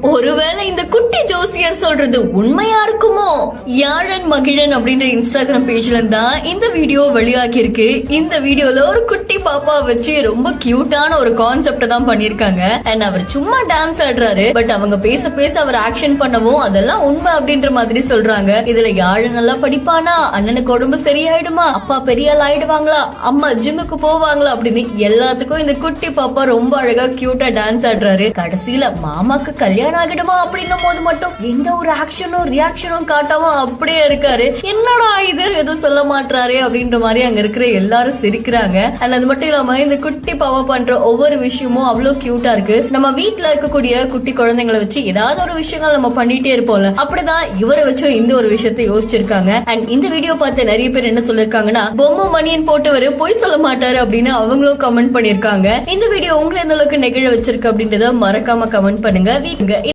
ஒருவேளை இந்த குட்டி ஜோசியர் சொல்றது உண்மையா இருக்குமோ? யாழன் மகிழன் அப்படின்ற இன்ஸ்டாகிராம் பேஜ்ல தான் இந்த வீடியோ வெளியாகி இருக்கு. இந்த வீடியோல ஒரு குட்டி பாப்பா வச்சு ரொம்ப கியூட்டான ஒரு கான்செப்ட் தான் பண்ணிருக்காங்க. அண்ட் அவர் சும்மா டான்ஸ் ஆடுறாரு. பட் அவங்க பேச பேச அவர் ஆக்ஷன் பண்ணவும் அதெல்லாம் உண்மை அப்படின்ற மாதிரி சொல்றாங்க. இதுல யாழன் நல்லா படிப்பானா, அண்ணனுக்கு உடம்பு சரியாயிடுமா, அப்பா பெரிய ஆள் ஆயிடுவாங்களா, அம்மா ஜிம்முக்கு போவாங்களா அப்படின்னு எல்லாத்துக்கும் இந்த குட்டி பாப்பா ரொம்ப அழகா கியூட்டா டான்ஸ் ஆடுறாரு. கடைசியில மாமாக்கு கல்யாணம் ஆகிடுமா அப்படின்னும் போது மட்டும் எந்த ஒரு ஆக்ஷனும் ரியாக்ஷனும் காட்டாம அப்படியே இருக்காரு. என்னடா இது எதுவும் சொல்ல மாட்டாரு அப்படின்ற மாதிரி அங்க இருக்கிற எல்லாரும் சிரிக்கிறாங்க. அண்ட் அது மட்டும் இல்லாம இந்த குட்டி பாவா பண்ற ஒவ்வொரு விஷயமும் அவ்வளவு கியூட்டா இருக்கு. நம்ம வீட்டுல இருக்கக்கூடிய குட்டி குழந்தைங்களை வச்சு ஏதாவது ஒரு விஷயங்கள் நம்ம பண்ணிட்டே இருப்போம்ல, அப்படிதான் இவரை வச்சும் இந்த ஒரு விஷயத்தை யோசிச்சிருக்காங்க. அண்ட் இந்த வீடியோ பார்த்து நிறைய பேர் என்ன சொல்லிருக்காங்கன்னா, பொம்மை மணியன் போட்டவரு பொய் சொல்ல மாட்டாரு அப்படின்னு அவங்களும் கமெண்ட் பண்ணிருக்காங்க. இந்த வீடியோ உங்களை எந்த அளவுக்கு நெகிழ வச்சிருக்கு அப்படின்றத மறக்காம கமெண்ட் பண்ணுங்க.